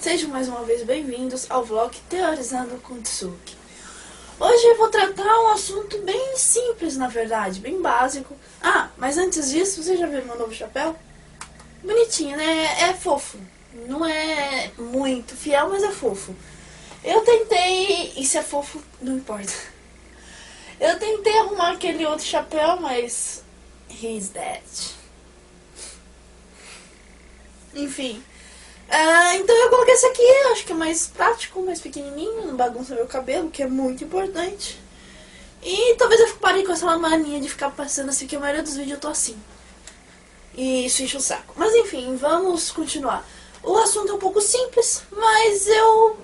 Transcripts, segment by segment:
Sejam mais uma vez bem-vindos ao vlog Teorizando com Tsuki. Hoje eu vou tratar um assunto bem simples, na verdade, bem básico. Ah, mas antes disso, você já viu meu novo chapéu? Bonitinho, né? É fofo. Não é muito fiel, mas é fofo. Eu tentei... E se é fofo, não importa. Eu tentei arrumar aquele outro chapéu, mas... He's dead. Enfim... então eu coloquei esse aqui, acho que é mais prático, mais pequenininho, não bagunça meu cabelo, que é muito importante. E talvez eu parei com essa mania de ficar passando assim, que a maioria dos vídeos eu tô assim. E isso enche o saco. Mas enfim, vamos continuar. O assunto é um pouco simples, mas eu,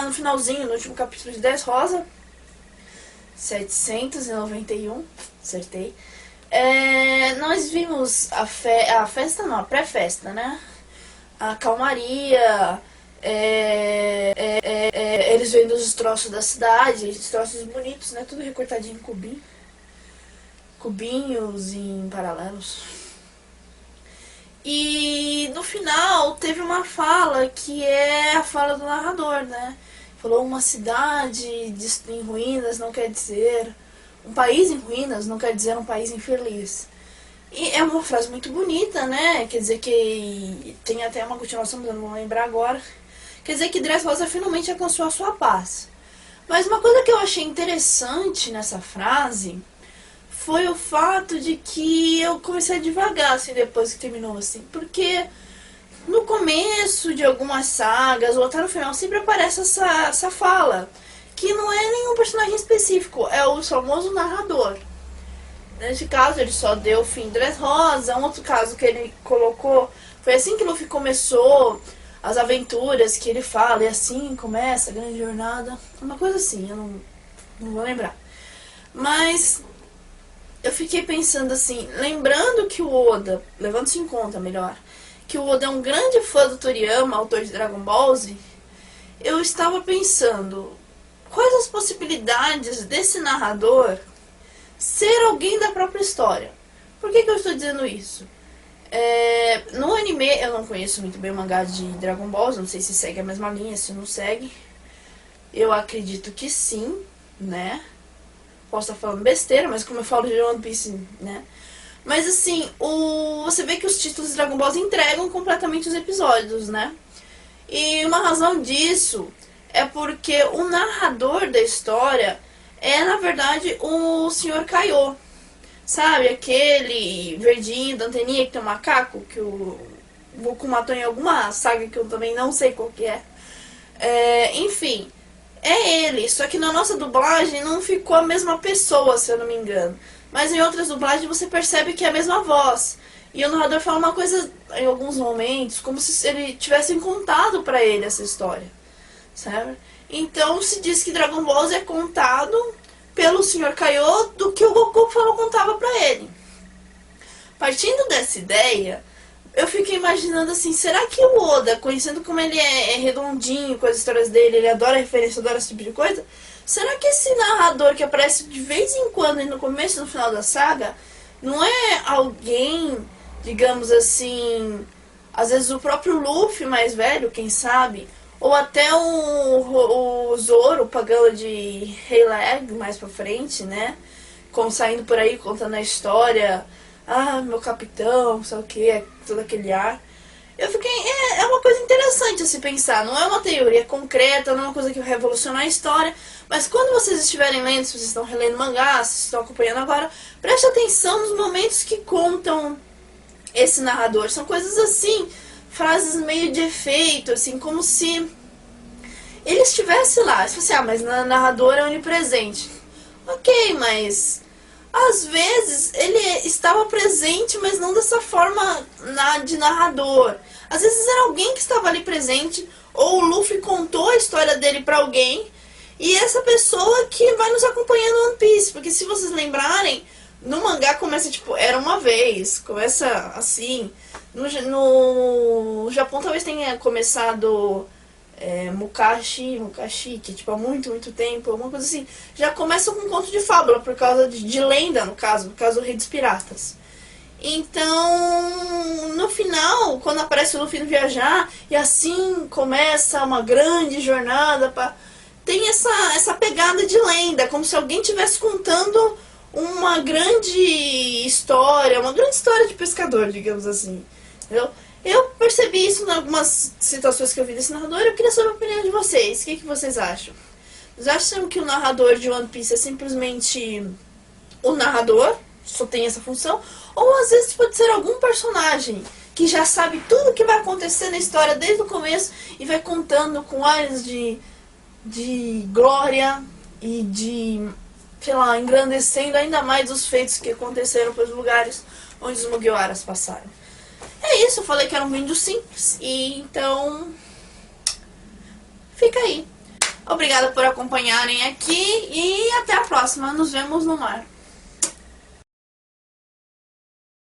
no finalzinho, no último capítulo de Dressrosa, 791, acertei, nós vimos a festa, não, a pré-festa, né? A calmaria, eles vendo os destroços da cidade, destroços bonitos, né? Tudo recortadinho em cubinho, cubinhos em paralelos. E no final teve uma fala que é a fala do narrador, né? Falou: uma cidade em ruínas não quer dizer... Um país em ruínas não quer dizer um país infeliz. E é uma frase muito bonita, né? Quer dizer que... Tem até uma continuação, mas eu não vou lembrar agora. Quer dizer que Dressrosa finalmente alcançou a sua paz. Mas uma coisa que eu achei interessante nessa frase foi o fato de que eu comecei a devagar, assim, depois que terminou, assim. Porque no começo de algumas sagas, ou até no final, sempre aparece essa fala. Que não é nenhum personagem específico, é o famoso narrador. Nesse caso, ele só deu o fim de Dressrosa. Um outro caso que ele colocou foi assim que Luffy começou as aventuras, que ele fala, e assim começa a grande jornada. Uma coisa assim, eu não vou lembrar. Mas eu fiquei pensando assim, lembrando que o Oda, levando-se em conta melhor, que o Oda é um grande fã do Toriyama, autor de Dragon Ball Z, eu estava pensando, quais as possibilidades desse narrador ser alguém da própria história? Por que eu estou dizendo isso? No anime, eu não conheço muito bem o mangá de Dragon Ball, não sei se segue a mesma linha, se não segue. Eu acredito que sim, né? Posso estar falando besteira, mas como eu falo de One Piece, né? Mas assim, você vê que os títulos de Dragon Ball entregam completamente os episódios, né? E uma razão disso é porque o narrador da história é, na verdade, o Sr. Kaiô. Sabe, aquele verdinho da anteninha que tem um macaco, que o Goku matou em alguma saga que eu também não sei qual que é. Enfim, é ele. Só que na nossa dublagem não ficou a mesma pessoa, se eu não me engano. Mas em outras dublagens você percebe que é a mesma voz. E o narrador fala uma coisa, em alguns momentos, como se ele tivesse contado pra ele essa história. Sabe? Então se diz que Dragon Ball é contado pelo Sr. Kaiô do que o Goku contava pra ele. Partindo dessa ideia, eu fiquei imaginando assim, será que o Oda, conhecendo como ele é redondinho com as histórias dele, ele adora referência, adora esse tipo de coisa, será que esse narrador que aparece de vez em quando no começo e no final da saga, não é alguém, digamos assim, às vezes o próprio Luffy mais velho, quem sabe, ou até o Zoro, pagando de Heilag mais pra frente, né? Saindo por aí, contando a história. Ah, meu capitão, sei o que, todo aquele ar. Eu fiquei... É uma coisa interessante a se pensar. Não é uma teoria concreta, não é uma coisa que vai revolucionar a história. Mas quando vocês estiverem lendo, se vocês estão relendo mangá, se vocês estão acompanhando agora, preste atenção nos momentos que contam esse narrador. São coisas assim... frases meio de efeito, assim, como se ele estivesse lá. Se você, mas na narradora é onipresente. Ok, mas às vezes ele estava presente, mas não dessa forma de narrador. Às vezes era alguém que estava ali presente, ou o Luffy contou a história dele pra alguém, e essa pessoa que vai nos acompanhando no One Piece. Porque se vocês lembrarem, no mangá começa tipo, era uma vez, começa assim. No Japão talvez tenha começado Mukashi, que é tipo há muito, muito tempo, alguma coisa assim. Já começa com um conto de fábula, por causa de lenda, no caso do Rei dos Piratas. Então, no final, quando aparece o Luffy no viajar, e assim começa uma grande jornada, tem essa pegada de lenda, como se alguém estivesse contando uma grande história de pescador, digamos assim. Eu percebi isso em algumas situações que eu vi desse narrador, e eu queria saber a opinião de vocês. O que vocês acham? Vocês acham que o narrador de One Piece é simplesmente o narrador, só tem essa função, ou às vezes pode ser algum personagem que já sabe tudo o que vai acontecer na história desde o começo e vai contando com áreas de glória e de, sei lá, engrandecendo ainda mais os feitos que aconteceram pelos lugares onde os Mugiwaras passaram. É isso, eu falei que era um vídeo simples, e então fica aí. Obrigada por acompanharem aqui e até a próxima. Nos vemos no mar.